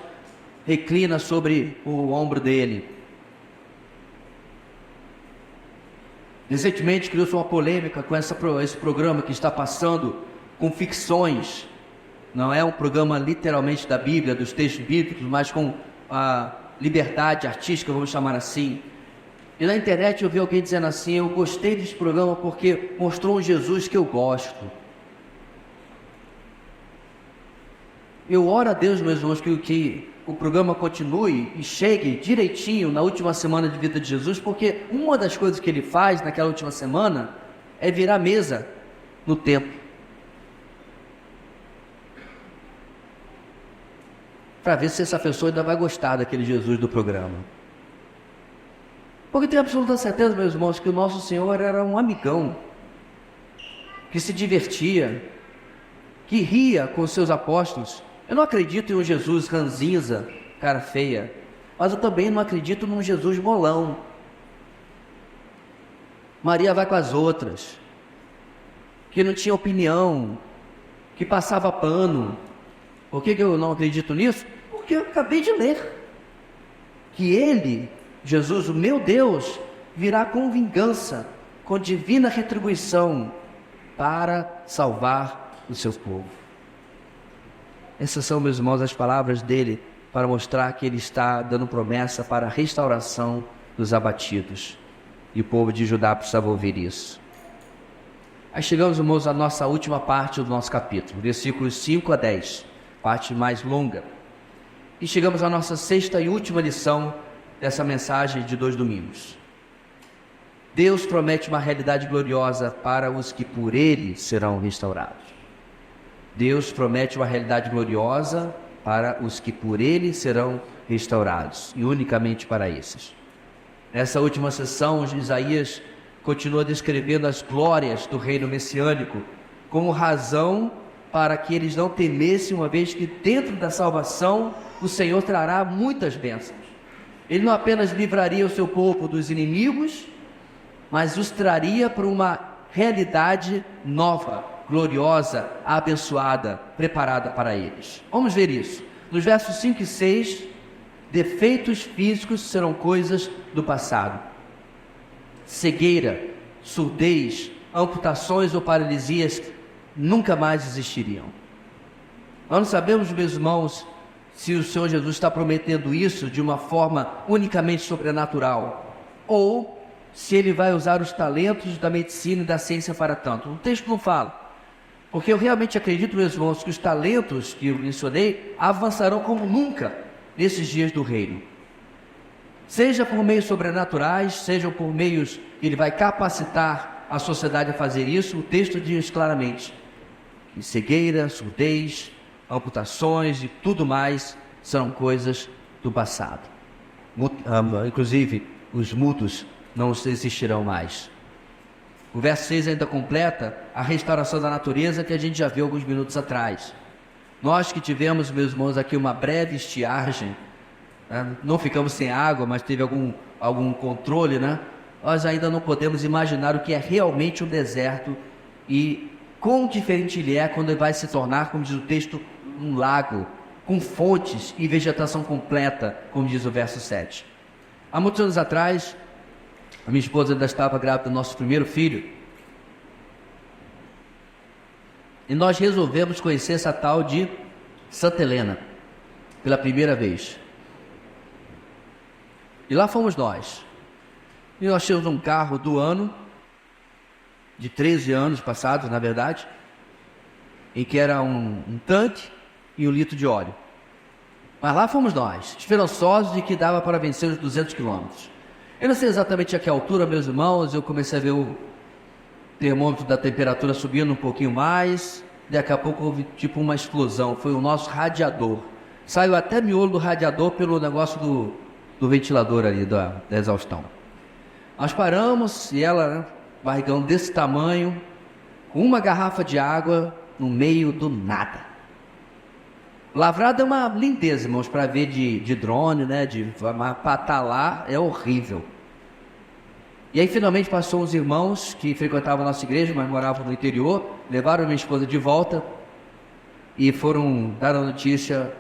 reclina sobre o ombro dele. Recentemente criou-se uma polêmica com esse programa que está passando com ficções. Não é um programa literalmente da Bíblia, dos textos bíblicos, mas com a liberdade artística, vamos chamar assim. E na internet eu vi alguém dizendo assim: eu gostei desse programa porque mostrou um Jesus que eu gosto. Eu oro a Deus, meus irmãos, que o programa continue e chegue direitinho na última semana de vida de Jesus, porque uma das coisas que ele faz naquela última semana é virar mesa no templo. Para ver se essa pessoa ainda vai gostar daquele Jesus do programa. Porque tenho absoluta certeza, meus irmãos, que o nosso Senhor era um amigão, que se divertia, que ria com os seus apóstolos. Eu não acredito em um Jesus ranzinza, cara feia, mas eu também não acredito num Jesus molão. Maria vai com as outras, que não tinha opinião, que passava pano. Por que eu não acredito nisso? Porque eu acabei de ler que ele, Jesus, o meu Deus, virá com vingança, com divina retribuição, para salvar o seu povo. Essas são, meus irmãos, as palavras dele para mostrar que ele está dando promessa para a restauração dos abatidos. E o povo de Judá precisava ouvir isso. Aí chegamos, irmãos, à nossa última parte do nosso capítulo, versículos 5 a 10, parte mais longa. E chegamos à nossa sexta e última lição dessa mensagem de 2 domingos. Deus promete uma realidade gloriosa para os que por ele serão restaurados. Deus promete uma realidade gloriosa para os que por ele serão restaurados, e unicamente para esses. Nessa última sessão, Isaías continua descrevendo as glórias do reino messiânico como razão para que eles não temessem, uma vez que dentro da salvação o Senhor trará muitas bênçãos. Ele não apenas livraria o seu povo dos inimigos, mas os traria para uma realidade nova, gloriosa, abençoada, preparada para eles. Vamos ver isso. Nos versos 5 e 6, defeitos físicos serão coisas do passado. Cegueira, surdez, amputações ou paralisias nunca mais existiriam. Nós não sabemos, meus irmãos, se o Senhor Jesus está prometendo isso de uma forma unicamente sobrenatural, ou se Ele vai usar os talentos da medicina e da ciência para tanto. O texto não fala. Porque eu realmente acredito, meus irmãos, que os talentos que eu mencionei avançarão como nunca nesses dias do reino. Seja por meios sobrenaturais, seja por meios que Ele vai capacitar a sociedade a fazer isso, o texto diz claramente que cegueira, surdez, amputações e tudo mais são coisas do passado. Inclusive, os mudos não existirão mais. O verso 6 ainda completa a restauração da natureza que a gente já viu alguns minutos atrás. Nós que tivemos, meus irmãos, aqui uma breve estiagem, né? Não ficamos sem água, mas teve algum controle, né? Nós ainda não podemos imaginar o que é realmente um deserto e quão diferente ele é quando ele vai se tornar, como diz o texto, um lago, com fontes e vegetação completa, como diz o verso 7. Há muitos anos atrás, a minha esposa ainda estava grávida do nosso primeiro filho. E nós resolvemos conhecer essa tal de Santa Helena, pela primeira vez. E lá fomos nós. E nós tínhamos um carro do ano, de 13 anos passados, na verdade, em que era um tanque e 1 litro de óleo. Mas lá fomos nós, esperançosos de que dava para vencer os 200 quilômetros. Eu não sei exatamente a que altura, meus irmãos, eu comecei a ver o termômetro da temperatura subindo um pouquinho mais, daqui a pouco houve tipo uma explosão, foi o nosso radiador. Saiu até miolo do radiador pelo negócio do ventilador ali, da exaustão. Nós paramos e ela, né, barrigão desse tamanho, com uma garrafa de água no meio do nada. Lavrada é uma lindeza, irmãos, para ver de drone, né? Mas para estar lá é horrível. E aí finalmente passou uns irmãos que frequentavam a nossa igreja, mas moravam no interior, levaram minha esposa de volta e foram dar a notícia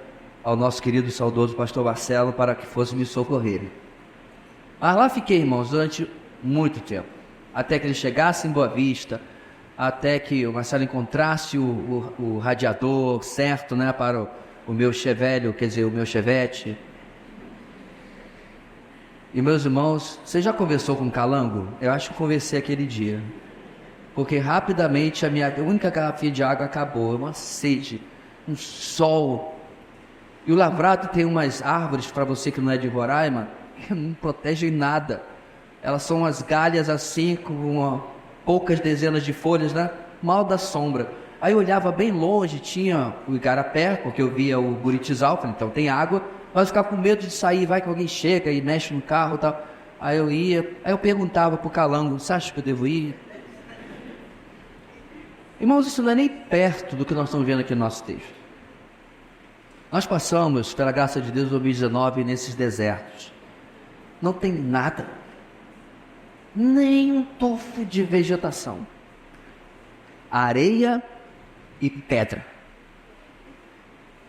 ao nosso querido e saudoso pastor Marcelo para que fosse me socorrer. Mas lá fiquei, irmãos, durante muito tempo, até que ele chegasse em Boa Vista, até que o Marcelo encontrasse o radiador certo, né, para o meu Chevelle, quer dizer, o meu Chevette. E meus irmãos, você já conversou com o Calango? Eu acho que conversei aquele dia, porque rapidamente a minha única garrafinha de água acabou, uma sede, um sol. E o Lavrado tem umas árvores, para você que não é de Roraima, que não protegem nada. Elas são umas galhas assim, com poucas dezenas de folhas, né? Mal da sombra. Aí eu olhava bem longe, tinha o igarapé, porque eu via o buritizal, falei, então tem água, mas eu ficava com medo de sair, vai que alguém chega e mexe no carro e tal. Aí eu ia, aí eu perguntava pro Calango, você acha que eu devo ir? Irmãos, isso não é nem perto do que nós estamos vendo aqui no nosso texto. Nós passamos, pela graça de Deus, 2019 nesses desertos. Não tem nada, nem um tufo de vegetação. Areia e pedra.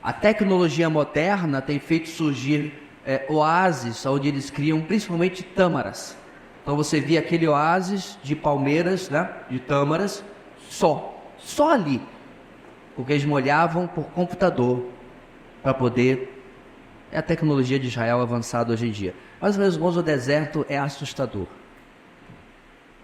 A tecnologia moderna tem feito surgir oásis, onde eles criam principalmente tâmaras. Então você via aquele oásis de palmeiras, né, de tâmaras, só ali, porque eles molhavam por computador, para poder... É a tecnologia de Israel avançada hoje em dia. Mas, meus irmãos, o deserto é assustador.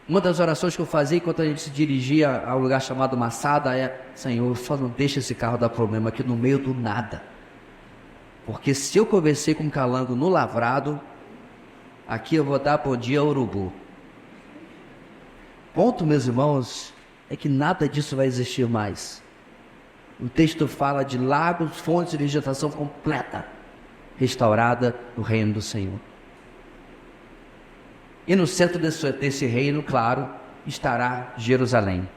Uma das orações que eu fazia enquanto a gente se dirigia a um lugar chamado Massada é: Senhor, só não deixa esse carro dar problema aqui no meio do nada. Porque se eu conversei com um Calango no Lavrado, aqui eu vou dar bom dia ao urubu. Ponto, meus irmãos, é que nada disso vai existir mais. O texto fala de lagos, fontes de vegetação completa, restaurada no reino do Senhor. E no centro desse reino, claro, estará Jerusalém.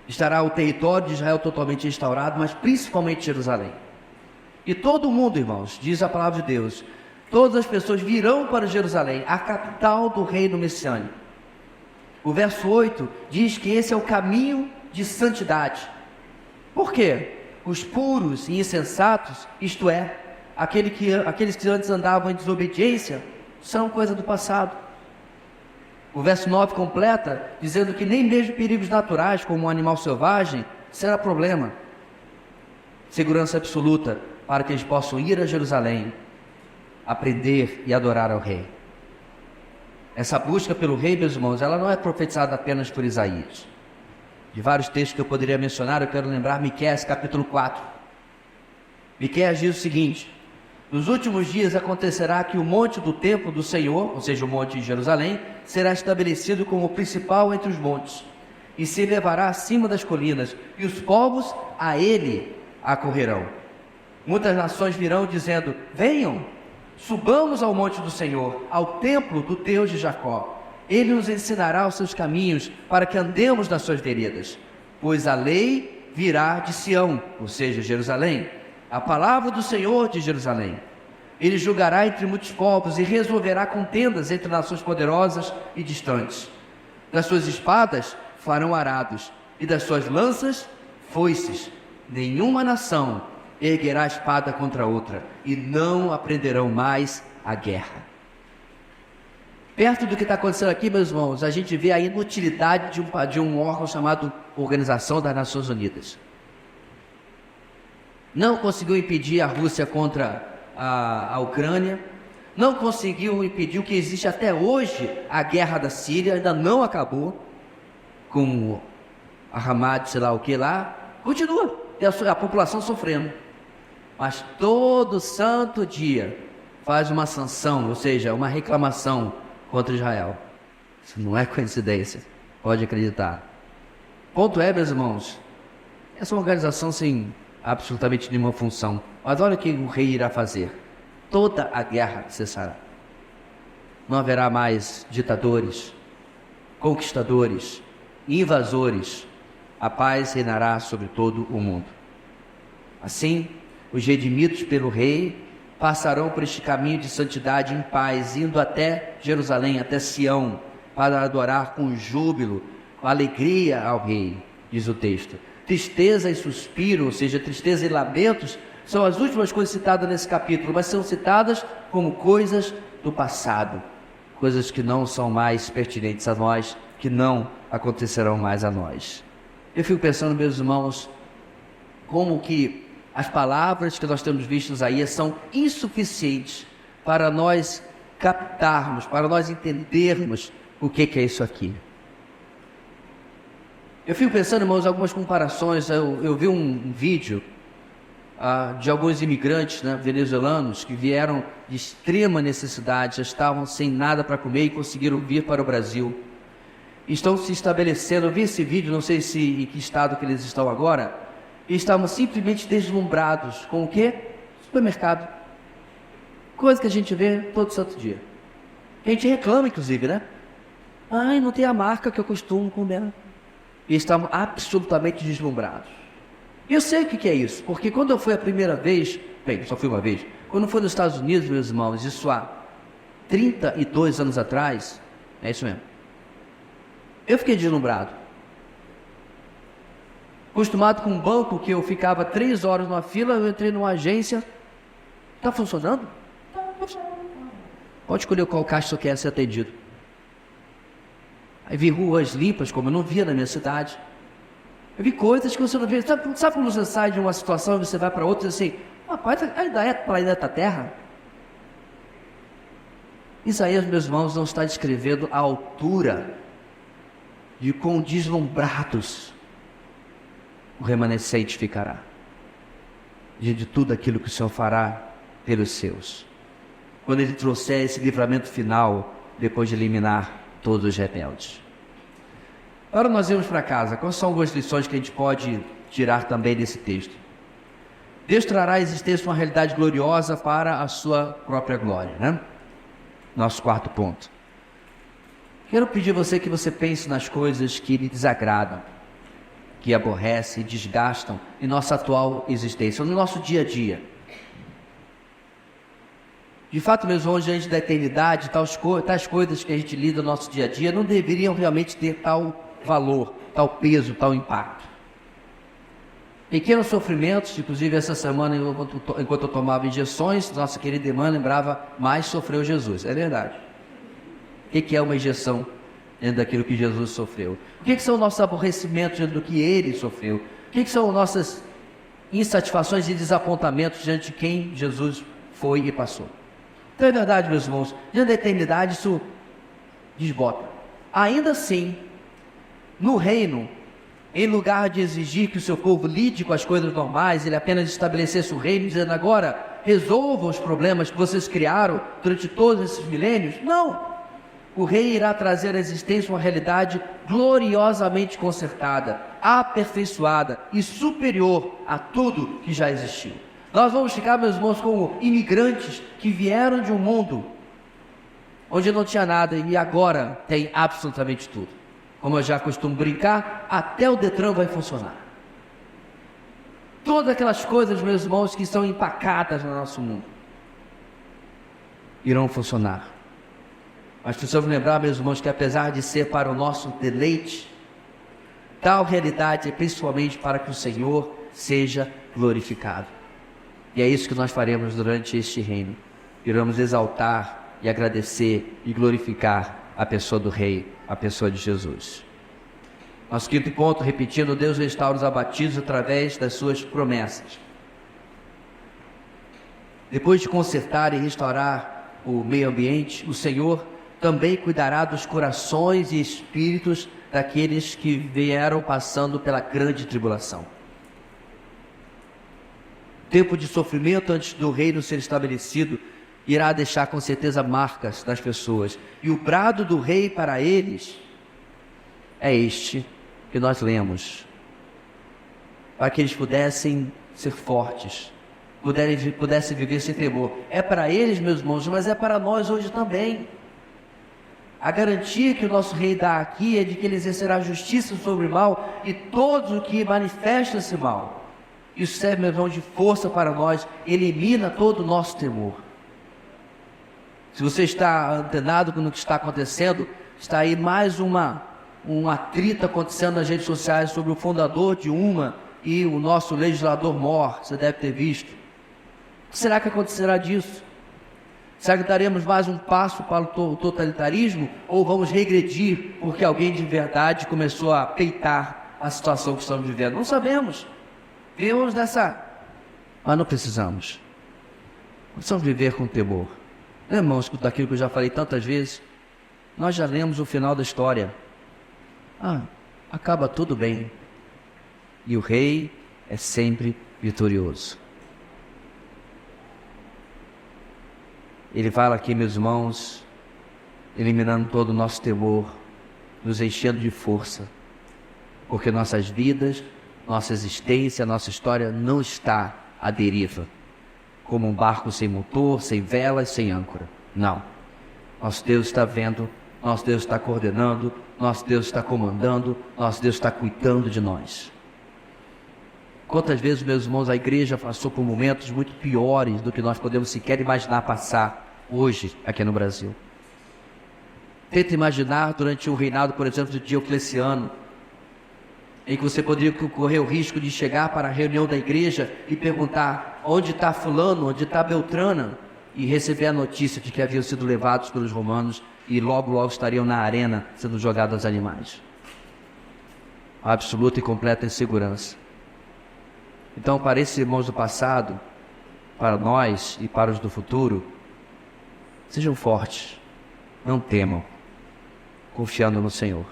Estará o território de Israel totalmente restaurado, mas principalmente Jerusalém. E todo mundo, irmãos, diz a palavra de Deus, todas as pessoas virão para Jerusalém, a capital do reino messiânico. O verso 8 diz que esse é o caminho de santidade. Por quê? Os puros e insensatos, isto é, aqueles que antes andavam em desobediência, são coisa do passado. O verso 9 completa, dizendo que nem mesmo perigos naturais, como um animal selvagem, será problema. segurança absoluta para que eles possam ir a Jerusalém, aprender e adorar ao rei. Essa busca pelo rei, meus irmãos, ela não é profetizada apenas por Isaías. De vários textos que eu poderia mencionar, eu quero lembrar Miqueias capítulo 4. Miqueias diz o seguinte: nos últimos dias acontecerá que o monte do templo do Senhor, ou seja, o monte de Jerusalém, será estabelecido como o principal entre os montes, e se elevará acima das colinas, e os povos a ele acorrerão. Muitas nações virão dizendo: venham, subamos ao monte do Senhor, ao templo do Deus de Jacó. Ele nos ensinará os seus caminhos, para que andemos nas suas veredas. Pois a lei virá de Sião, ou seja, Jerusalém, a palavra do Senhor de Jerusalém. Ele julgará entre muitos povos e resolverá contendas entre nações poderosas e distantes. Das suas espadas farão arados, e das suas lanças foices. Nenhuma nação erguerá espada contra outra, e não aprenderão mais a guerra. Perto do que está acontecendo aqui, meus irmãos, a gente vê a inutilidade de um órgão chamado Organização das Nações Unidas. Não conseguiu impedir a Rússia contra a Ucrânia, não conseguiu impedir o que existe até hoje, a guerra da Síria, ainda não acabou, com a Hamas, sei lá o que lá, continua, a população sofrendo. Mas todo santo dia faz uma sanção, ou seja, uma reclamação contra Israel. Isso não é coincidência, pode acreditar. Ponto é, meus irmãos, essa é uma organização sem absolutamente nenhuma função. Mas olha o que o rei irá fazer: toda a guerra cessará. Não haverá mais ditadores, conquistadores, invasores. A paz reinará sobre todo o mundo. Assim, os redimidos pelo rei passarão por este caminho de santidade em paz, indo até Jerusalém, até Sião, para adorar com júbilo, com alegria ao rei, diz o texto. Tristeza e suspiro, ou seja, tristeza e lamentos, são as últimas coisas citadas nesse capítulo, mas são citadas como coisas do passado, coisas que não são mais pertinentes a nós, que não acontecerão mais a nós. Eu fico pensando, meus irmãos, como que as palavras que nós temos visto em Isaías são insuficientes para nós captarmos, para nós entendermos o que é isso aqui. Eu fico pensando, irmãos, algumas comparações. Eu vi um vídeo de alguns imigrantes, né, venezuelanos, que vieram de extrema necessidade, já estavam sem nada para comer e conseguiram vir para o Brasil. Estão se estabelecendo. Eu vi esse vídeo, não sei em que estado que eles estão agora, e estavam simplesmente deslumbrados com o quê? Supermercado. Coisa que a gente vê todo santo dia. A gente reclama, inclusive, né? Ai, não tem a marca que eu costumo comer. E estavam absolutamente deslumbrados. E eu sei o que é isso, porque quando eu fui a primeira vez, bem, só fui uma vez, quando eu fui nos Estados Unidos, meus irmãos, isso há 32 anos atrás, é isso mesmo, eu fiquei deslumbrado. Acostumado com um banco que eu ficava 3 horas numa fila, eu entrei numa agência. Está funcionando? Tá funcionando. Pode escolher qual caixa você quer ser atendido. Aí vi ruas limpas, como eu não via na minha cidade. Eu vi coisas que você não via. Sabe quando você sai de uma situação e você vai para outra e assim, rapaz, ainda é planeta Terra? Isaías, meus irmãos, não está descrevendo a altura de quão deslumbrados o remanescente ficará diante de tudo aquilo que o Senhor fará pelos seus, quando Ele trouxer esse livramento final, depois de eliminar todos os rebeldes. Agora nós vamos para casa. Quais são algumas lições que a gente pode tirar também desse texto? Deus trará à existência uma realidade gloriosa para a sua própria glória, né? Nosso quarto ponto. Quero pedir a você que você pense nas coisas que lhe desagradam, que aborrecem e desgastam em nossa atual existência, no nosso dia a dia. De fato, meus irmãos, diante da eternidade, tais coisas que a gente lida no nosso dia a dia não deveriam realmente ter tal valor, tal peso, tal impacto. Pequenos sofrimentos, inclusive essa semana, enquanto eu tomava injeções, nossa querida irmã lembrava, mais sofreu Jesus. É verdade. O que é uma injeção dentro daquilo que Jesus sofreu? O que são nossos aborrecimentos dentro do que Ele sofreu? O que são nossas insatisfações e desapontamentos diante de quem Jesus foi e passou. Então é verdade, meus irmãos, diante da eternidade isso desbota. Ainda assim, no reino, em lugar de exigir que o seu povo lide com as coisas normais, ele apenas estabelecesse o reino, dizendo agora, resolvam os problemas que vocês criaram durante todos esses milênios. Não! O rei irá trazer à existência uma realidade gloriosamente consertada, aperfeiçoada e superior a tudo que já existiu. Nós vamos ficar, meus irmãos, como imigrantes que vieram de um mundo onde não tinha nada e agora tem absolutamente tudo. Como eu já costumo brincar, até o Detran vai funcionar. Todas aquelas coisas, meus irmãos, que são empacadas no nosso mundo irão funcionar. Mas precisamos lembrar, meus irmãos, que apesar de ser para o nosso deleite, tal realidade é principalmente para que o Senhor seja glorificado. E é isso que nós faremos durante este reino. Iremos exaltar e agradecer e glorificar a pessoa do Rei, a pessoa de Jesus. Nosso quinto ponto, repetindo, Deus restaura os abatidos através das suas promessas. Depois de consertar e restaurar o meio ambiente, o Senhor também cuidará dos corações e espíritos daqueles que vieram passando pela grande tribulação. O tempo de sofrimento antes do reino ser estabelecido irá deixar com certeza marcas nas pessoas. E o brado do rei para eles é este que nós lemos. Para que eles pudessem ser fortes, pudessem viver sem temor. É para eles, meus irmãos, mas é para nós hoje também. A garantia que o nosso rei dá aqui é de que ele exercerá justiça sobre o mal e todo o que manifesta esse mal. Isso serve, meu irmão, de força para nós, elimina todo o nosso temor. Se você está antenado com o que está acontecendo, está aí mais um atrito acontecendo nas redes sociais sobre o fundador de uma e o nosso legislador mor, você deve ter visto. O que será que acontecerá disso? Será que daremos mais um passo para o totalitarismo ou vamos regredir porque alguém de verdade começou a peitar a situação que estamos vivendo? Não sabemos. Vivemos nessa... Mas não precisamos. Precisamos viver com temor. Irmãos, daquilo que eu já falei tantas vezes, nós já lemos o final da história. Acaba tudo bem. E o rei é sempre vitorioso. Ele fala aqui, meus irmãos, eliminando todo o nosso temor, nos enchendo de força, porque nossas vidas, nossa existência, nossa história não está à deriva, como um barco sem motor, sem velas, sem âncora. Não. Nosso Deus está vendo, nosso Deus está coordenando, nosso Deus está comandando, nosso Deus está cuidando de nós. Quantas vezes, meus irmãos, a igreja passou por momentos muito piores do que nós podemos sequer imaginar passar hoje aqui no Brasil. Tenta imaginar durante o reinado, por exemplo, de Diocleciano, em que você poderia correr o risco de chegar para a reunião da igreja e perguntar onde está fulano, onde está Beltrana, e receber a notícia de que haviam sido levados pelos romanos e logo estariam na arena sendo jogados aos animais. A absoluta e completa insegurança. Então, para esses irmãos do passado, para nós e para os do futuro, sejam fortes, não temam, confiando no Senhor.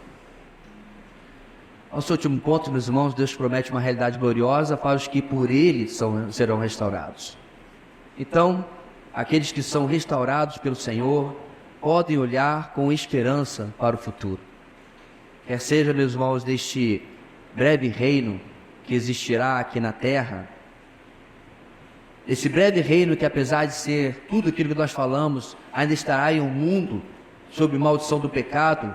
Nosso último ponto, meus irmãos, Deus promete uma realidade gloriosa para os que por Ele serão restaurados. Então, aqueles que são restaurados pelo Senhor podem olhar com esperança para o futuro. Quer seja, meus irmãos, deste breve reino que existirá aqui na terra, esse breve reino que, apesar de ser tudo aquilo que nós falamos, ainda estará em um mundo sob maldição do pecado,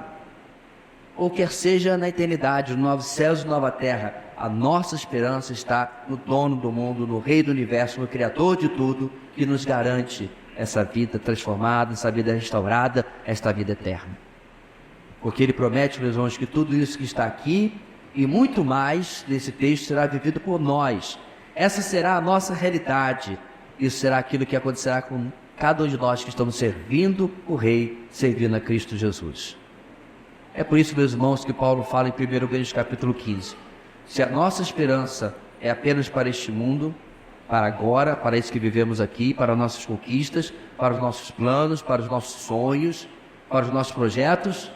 ou quer seja na eternidade, nos novos céus e nova terra, a nossa esperança está no dono do mundo, no Rei do universo, no Criador de tudo, que nos garante essa vida transformada, essa vida restaurada, esta vida eterna. Porque Ele promete, meus irmãos, que tudo isso que está aqui e muito mais nesse texto será vivido por nós. Essa será a nossa realidade. Isso será aquilo que acontecerá com cada um de nós que estamos servindo o Rei, servindo a Cristo Jesus. É por isso, meus irmãos, que Paulo fala em 1 Coríntios capítulo 15. Se a nossa esperança é apenas para este mundo, para agora, para isso que vivemos aqui, para nossas conquistas, para os nossos planos, para os nossos sonhos, para os nossos projetos.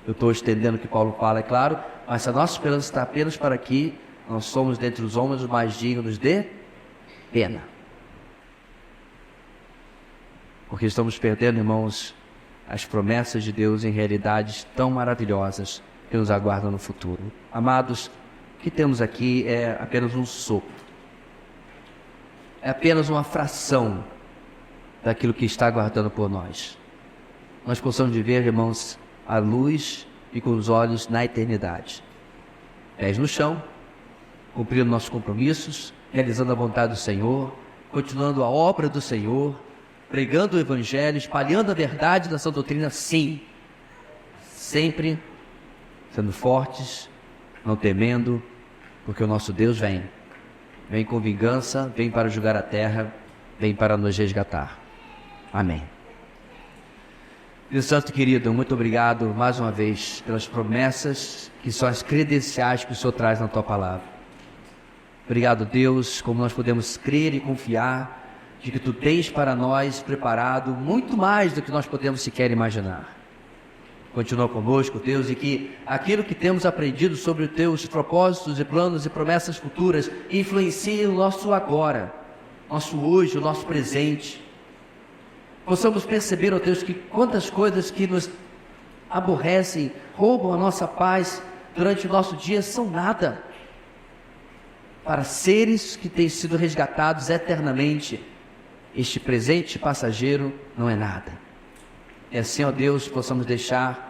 Eu estou estendendo o que Paulo fala, é claro, mas se a nossa esperança está apenas para aqui, nós somos dentre os homens os mais dignos de pena. Porque estamos perdendo, irmãos, as promessas de Deus em realidades tão maravilhosas que nos aguardam no futuro. Amados, o que temos aqui é apenas um sopro. É apenas uma fração daquilo que está aguardando por nós. Nós possamos viver, irmãos, à luz e com os olhos na eternidade. Pés no chão, cumprindo nossos compromissos, realizando a vontade do Senhor, continuando a obra do Senhor, pregando o Evangelho, espalhando a verdade da sua doutrina, sim, sempre sendo fortes, não temendo, porque o nosso Deus vem com vingança, vem para julgar a terra, vem para nos resgatar. Amém. Deus Santo querido, muito obrigado mais uma vez pelas promessas que são as credenciais que o Senhor traz na tua palavra. Obrigado, Deus, como nós podemos crer e confiar de que tu tens para nós preparado muito mais do que nós podemos sequer imaginar. Continua conosco, Deus, e que aquilo que temos aprendido sobre os teus propósitos e planos e promessas futuras influencie o nosso agora, nosso hoje, o nosso presente. Possamos perceber, ó Deus, que quantas coisas que nos aborrecem, roubam a nossa paz durante o nosso dia são nada para seres que têm sido resgatados eternamente. Este presente passageiro não é nada. E assim, ó Deus, possamos deixar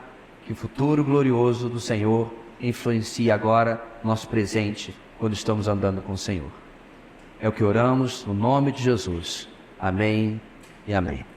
que o futuro glorioso do Senhor influencie agora nosso presente, quando estamos andando com o Senhor. É o que oramos no nome de Jesus. Amém e amém.